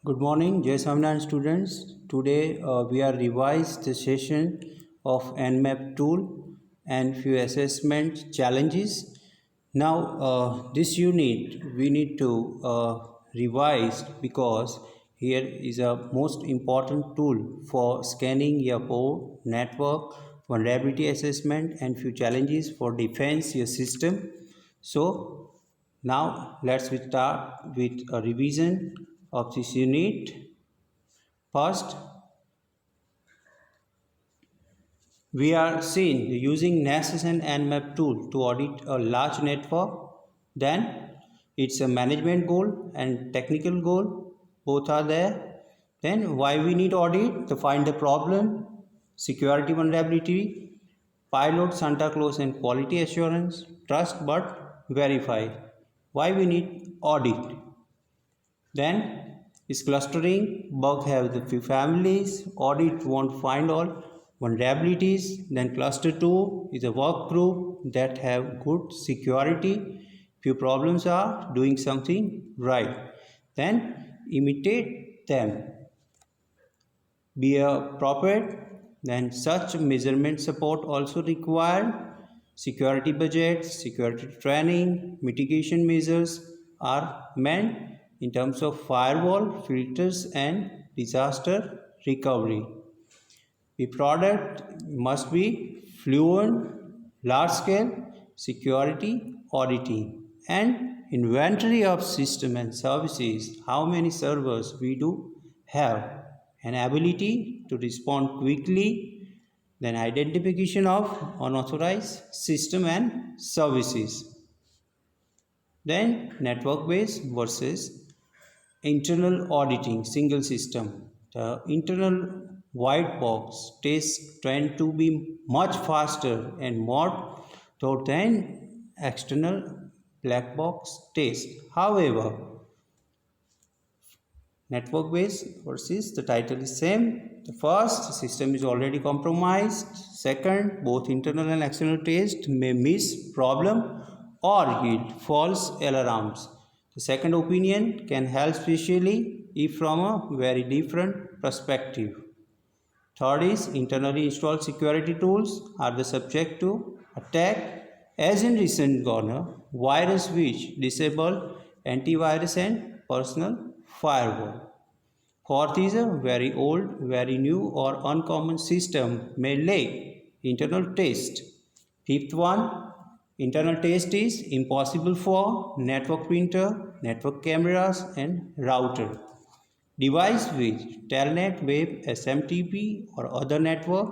Good morning, Jai Swaminarayan students. Today we are revised the session of Nmap tool and few assessment challenges. Now this unit we need to revise because here is a most important tool for scanning your board, network, vulnerability assessment and few challenges for defense your system. So now let's start with a revision of this unit. First, we are seen using NASS and Nmap tool to audit a large network. Then it's a management goal and technical goal. Both are there. Then why we need audit? To find the problem, security vulnerability, pilot Santa Claus and quality assurance, trust but verify. Why we need audit? Then is clustering, bug have the few families, audit won't find all vulnerabilities. Then cluster 2 is a work group that have good security. Few problems are doing something right. Then imitate them. Be appropriate. Then such measurement support also required. Security budgets, security training, mitigation measures are meant in terms of firewall, filters and disaster recovery. The product must be fluent, large scale security auditing and inventory of system and services, how many servers we do have, an ability to respond quickly, then identification of unauthorized system and services. Then network-based versus internal auditing, single system. The internal white box tests tend to be much faster and more thorough than external black box test. However, network based versus the title is same. The first, system is already compromised. Second, both internal and external test may miss problem or yield false alarms. The second opinion can help especially if from a very different perspective. Third is internally installed security tools are the subject to attack, as in recent Garner virus which disable antivirus and personal firewall. Fourth is a very old, very new or uncommon system may lack internal test. Fifth one, internal test is impossible for network printer, network cameras and router. Device with Telnet, Web, SMTP or other network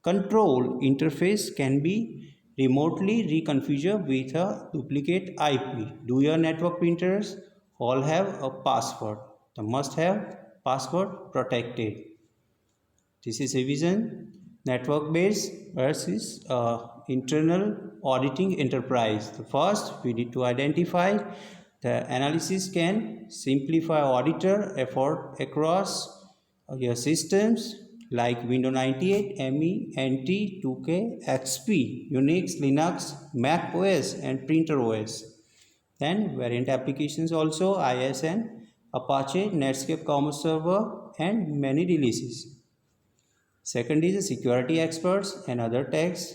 control interface can be remotely reconfigured with a duplicate IP. Do your network printers all have a password? They must have password protected. This is revision. Network based versus internal auditing enterprise. The first, we need to identify the analysis can simplify auditor effort across your systems like Windows 98, ME, NT, 2K, XP, Unix, Linux, Mac OS and Printer OS. Then variant applications also ISN, Apache, Netscape Commerce Server and many releases. Second is the security experts and other tags.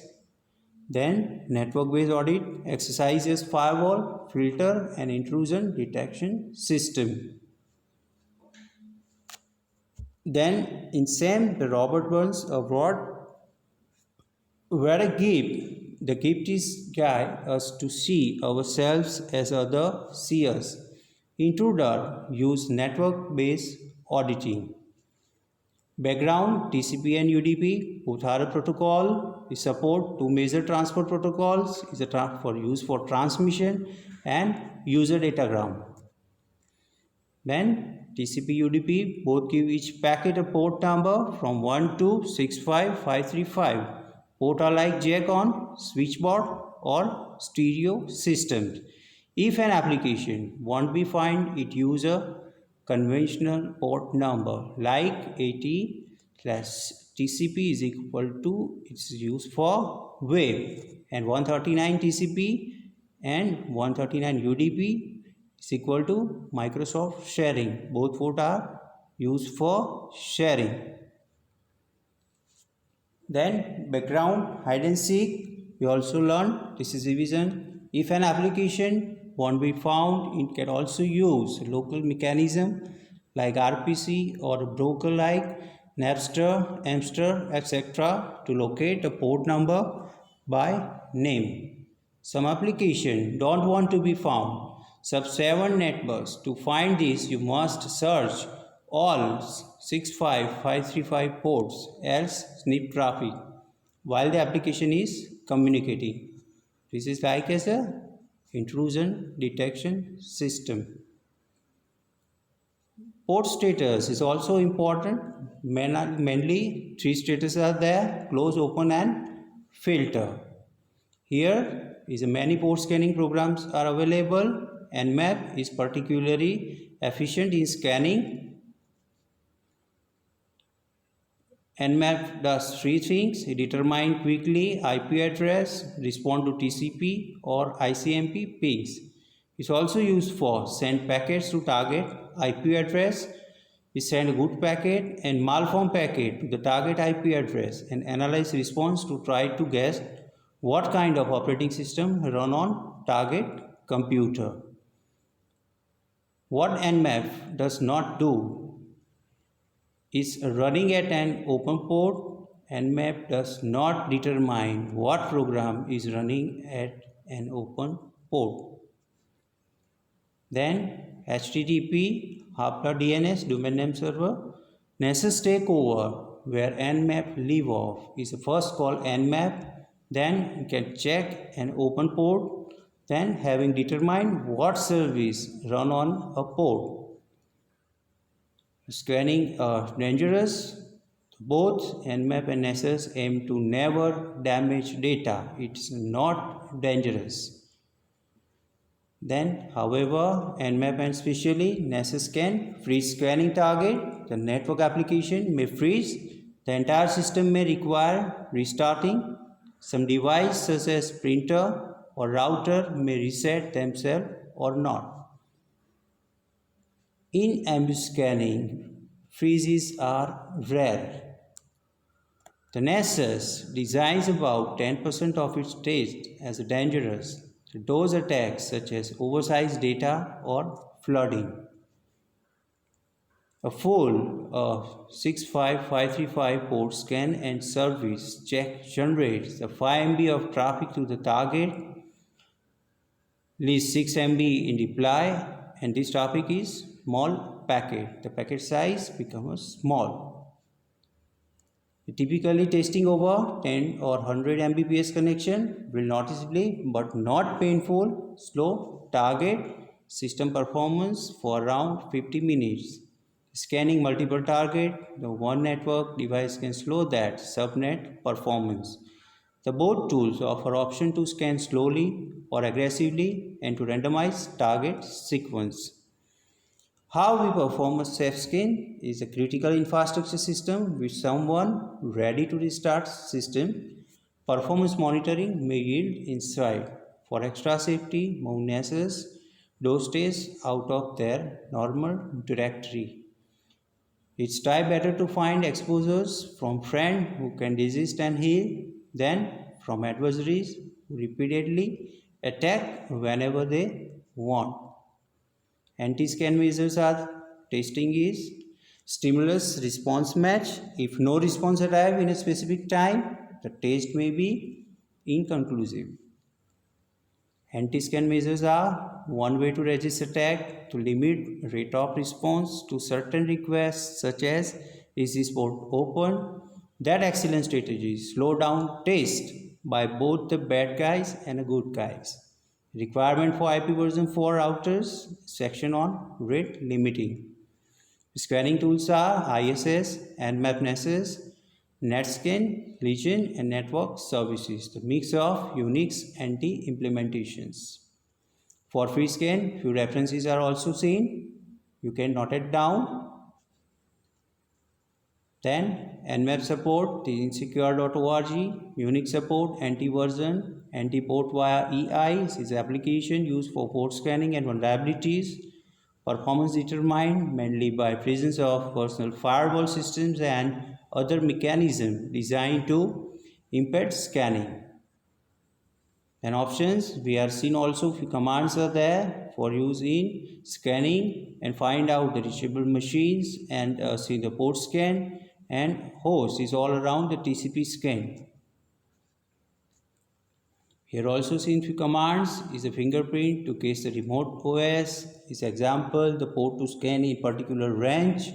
Then network-based audit exercises firewall, filter and intrusion detection system. Then in same the Robert Burns award where a gift. The gift is guide us to see ourselves as others see us. Intruder use network-based auditing. Background TCP and UDP both are a protocol. We support two major transport protocols is for use for transmission and user datagram. Then TCP UDP both give each packet a port number from 1 to 65535. Port are like jack on switchboard or stereo systems. If an application won't be find, it use a conventional port number like 80/TCP is equal to it's used for web and 139 TCP and 139 UDP is equal to Microsoft sharing. Both port are used for sharing. Then background hide and seek, we also learned, this is revision. If an application won't be found, it can also use local mechanism like RPC or a broker like Napster, Amster, etc. to locate a port number by name. Some applications don't want to be found. Sub-7 networks. To find this, you must search all 65535 ports, else snip traffic while the application is communicating. This is like as a intrusion detection system. Port status is also important. Mainly three statuses are there: close, open and filter. Here is a many port scanning programs are available. Nmap is particularly efficient in scanning. Nmap does three things: determine quickly IP address, respond to TCP or ICMP pings. It's also used for send packets to target IP address. We send a good packet and malform packet to the target IP address and analyze response to try to guess what kind of operating system run on target computer. What Nmap does not do is running at an open port. Nmap does not determine what program is running at an open port. Then HTTP, Hapla DNS, domain name server, Nessus takeover, where Nmap leave off, is first called Nmap. Then you can check an open port. Then having determined what service run on a port. Scanning dangerous. Both Nmap and Nessus aim to never damage data. It's not dangerous. Then, however, Nmap and especially Nessus can freeze scanning target. The network application may freeze. The entire system may require restarting. Some device such as printer or router may reset themselves or not. In ambush scanning, freezes are rare. The Nessus designs about 10% of its test as dangerous. Those attacks such as oversized data or flooding. A full 65535 port scan and service check generates the 5 MB of traffic to the target, leaves 6 MB in reply, and this traffic is small packet. The packet size becomes small. Typically, testing over 10 or 100 Mbps connection will noticeably but not painful slow target system performance for around 50 minutes. Scanning multiple target, the one network device can slow that subnet performance. The both tools offer option to scan slowly or aggressively and to randomize target sequence. How we perform a safe scan is a critical infrastructure system with someone ready to restart system. Performance monitoring may yield insight. For extra safety, move Nessus those stays out of their normal directory. It's try better to find exposures from friends who can resist and heal than from adversaries who repeatedly attack whenever they want. Anti-scan measures are testing is stimulus response match. If no response arrive in a specific time, the test may be inconclusive. Anti-scan measures are one way to resist attack to limit rate of response to certain requests such as is this port open. That excellent strategy slow down test by both the bad guys and the good guys. Requirement for IPv4 routers section on rate limiting. Scanning tools are ISS, Nmap Nessus, NetScan, Legion and network services. The mix of Unix NT implementations. For free scan, few references are also seen. You can note it down. Then Nmap support, the insecure.org, Unix support, anti-version, anti-port via EI is application used for port scanning and vulnerabilities. Performance determined mainly by presence of personal firewall systems and other mechanisms designed to impede scanning. And options, we are seen also few commands are there for use in scanning and find out the reachable machines and see the port scan, and host is all around the TCP scan. Here also seen few commands is a fingerprint to case the remote OS. Is example the port to scan in particular range.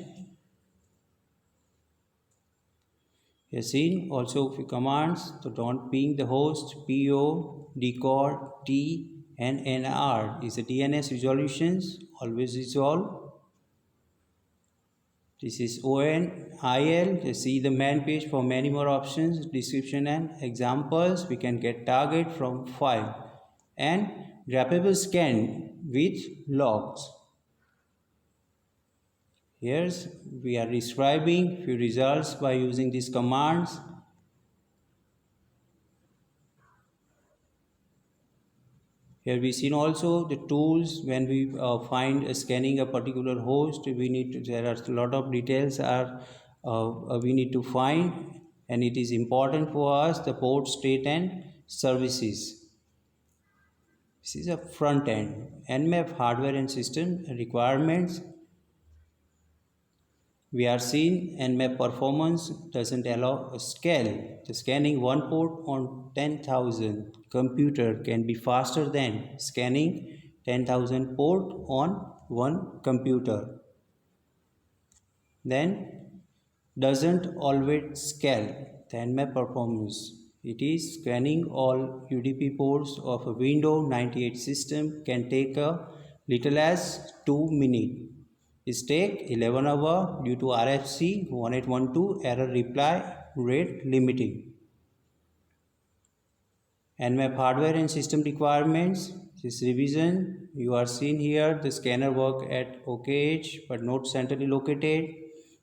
Here seen also few commands to don't ping the host PO, decode, T and NR is the DNS resolutions always resolve. This is ONIL. See the main page for many more options, description and examples. We can get target from file and grabbable scan with logs. Here we are describing few results by using these commands. Here we seen also the tools when we find scanning a particular host. We need to, there are a lot of details are we need to find, and it is important for us the port state and services. This is a front end. Nmap hardware and system requirements. We are seeing Nmap performance doesn't allow a scale. The scanning one port on 10,000 computer can be faster than scanning 10,000 port on one computer. Then doesn't always scale the Nmap performance. It is scanning all UDP ports of a Windows 98 system can take a little as 2 minutes. It take 11 hours due to RFC 1812 error reply rate limiting. Nmap hardware and system requirements. This revision you are seeing here the scanner work at OKH but not centrally located.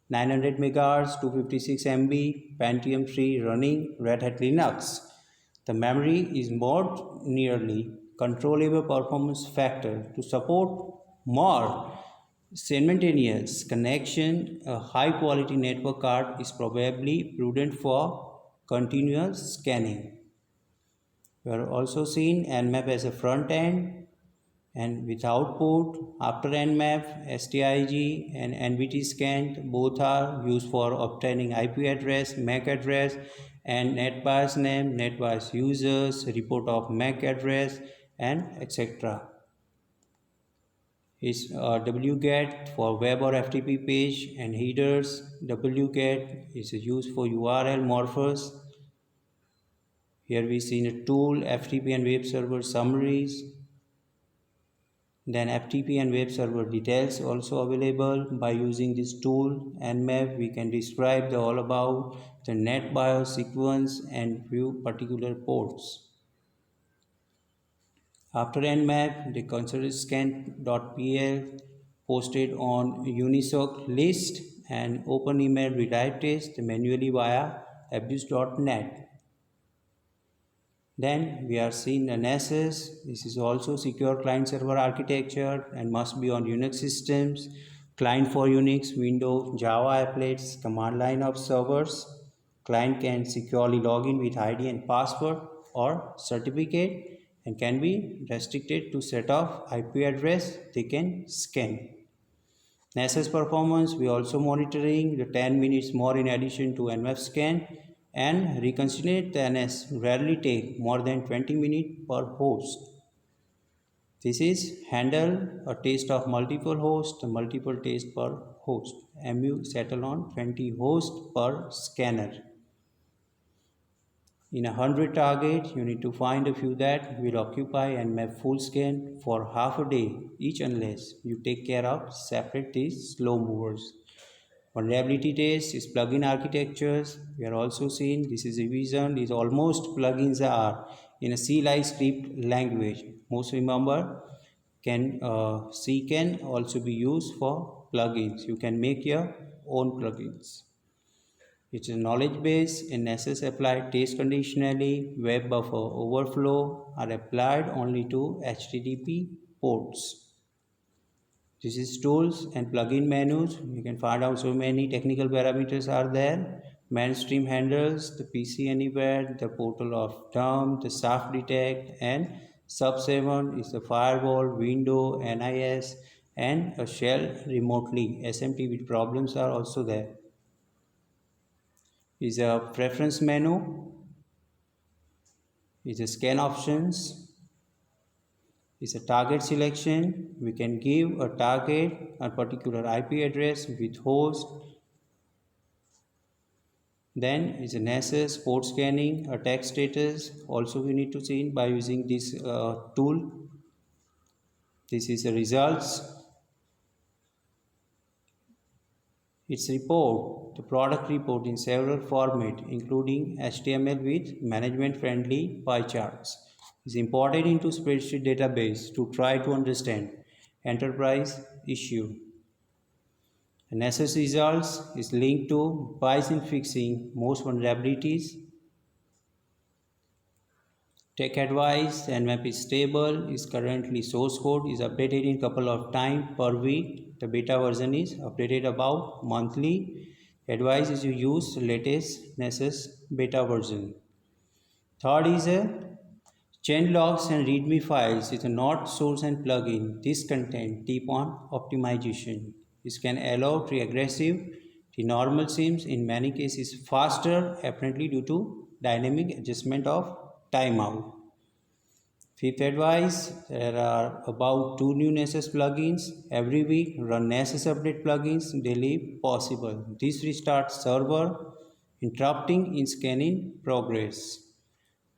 900 MHz, 256 MB, Pentium 3 running Red Hat Linux. The memory is more nearly controllable performance factor to support more simultaneous connection. A high quality network card is probably prudent for continuous scanning. We are also seeing Nmap as a front end and with output. After Nmap, STIG and NVT scan both are used for obtaining IP address, MAC address and NetBIOS name, NetBIOS users, report of MAC address and etc. Is wget for web or FTP page and headers. wget is used for URL morphers. Here we see a tool FTP and web server summaries. Then FTP and web server details also available. By using this tool Nmap we can describe all about the NetBIOS sequence and few particular ports. After Nmap, the consider scan.pl posted on Unisoc list and open email redirect test manually via abuse.net. Then we are seeing an NSS. This is also secure client server architecture and must be on Unix systems. Client for Unix, Windows, Java applets, command line of servers. Client can securely log in with ID and password or certificate and can be restricted to set of IP address they can scan. NSS performance, we also monitoring the 10 minutes more in addition to Nmap scan and reconciliate the NS rarely take more than 20 minutes per host. This is handle a test of multiple hosts, multiple tests per host. MU settle on 20 hosts per scanner. In 100 target, you need to find a few that will occupy Nmap full scan for half a day each unless you take care of separate these slow movers. Vulnerability test is plugin architectures. We are also seeing this is revision is almost plugins are in a C-like script language. Most remember C can also be used for plugins. You can make your own plugins. It's a knowledge base in NSS applied test conditionally. Web buffer overflow are applied only to HTTP ports. This is tools and plugin menus. You can find out so many technical parameters are there. Mainstream handles, the PC Anywhere, the portal of term, the SAF detect, and sub 7 is the firewall, window, NIS, and a shell remotely. SMT with problems are also there. Is a preference menu, is a scan options, is a target selection. We can give a target, a particular IP address with host. Then is a NASS port scanning, attack status. Also we need to see by using this tool. This is the results. Its report, the product report in several formats, including HTML with management-friendly pie charts, is imported into spreadsheet database to try to understand enterprise issue. The NASS results is linked to bias in fixing most vulnerabilities. Tech advice, Nmap is stable, is currently source code, is updated in couple of times per week. The beta version is updated about monthly. Advice is you use latest NASS beta version. Third is a change logs and readme files is a not source and plugin. This content tip on optimization. This can allow regressive the normal seems in many cases faster, apparently due to dynamic adjustment of timeout. Fifth advice, there are about 2 new NASS plugins every week. Run NASS update plugins daily possible. This restarts server, interrupting in scanning progress.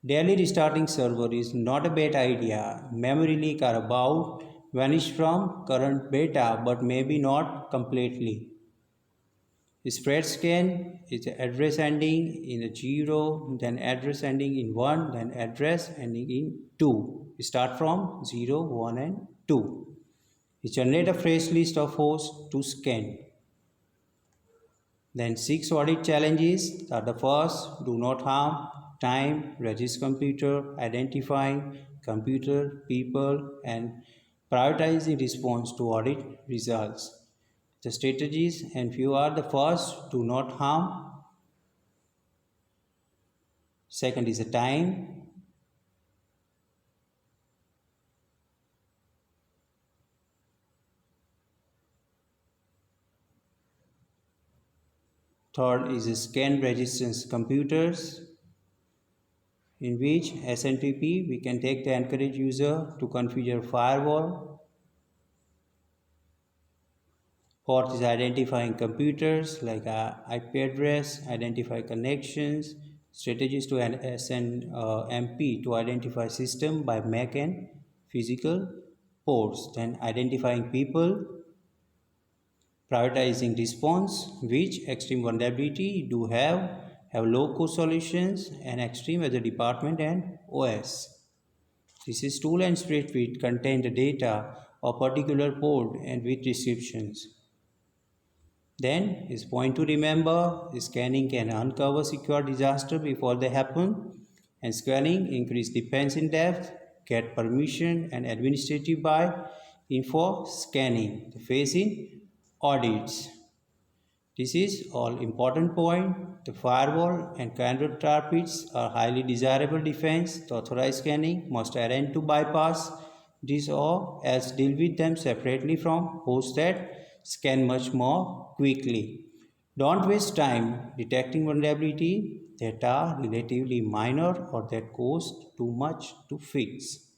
Daily restarting server is not a bad idea. Memory leak are about vanish from current beta but maybe not completely. Spread scan is address ending in a 0, then address ending in 1, then address ending in 2. Start from 0, 1 and 2. Generate a fresh list of hosts to scan. Then 6 audit challenges are the first, do not harm, time, register computer, identifying computer, people, and prioritizing response to audit results. The strategies and few are the first, do not harm. Second is the time. Third is scan resistance computers, in which SNTP we can take the encourage user to configure firewall. Fourth is identifying computers like IP address, identify connections, strategies to SNMP to identify system by MAC and physical ports. Then identifying people, prioritizing response, which extreme vulnerability do have low-cost solutions, and extreme as a department and OS. This is tool and spreadsheet contain the data of particular port and with descriptions. Then is point to remember, scanning can uncover secure disaster before they happen, and scanning increase defense in depth, get permission and administrative by info scanning, the phase in audits. This is all important point. The firewall and candidate targets are highly desirable defense. The authorized scanning must attempt to bypass this or else deal with them separately from hosts that scan much more quickly. Don't waste time detecting vulnerability that are relatively minor or that cost too much to fix.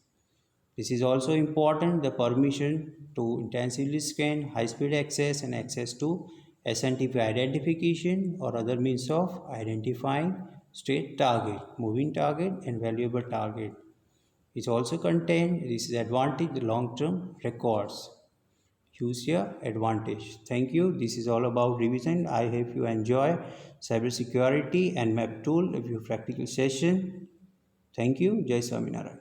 This is also important, the permission to intensively scan, high-speed access and access to SNTP identification or other means of identifying state target, moving target and valuable target. It also contains this is advantage the long-term records. Use your advantage. Thank you. This is all about revision. I hope you enjoy cybersecurity and map tool of your practical session. Thank you. Jai Swaminarayan.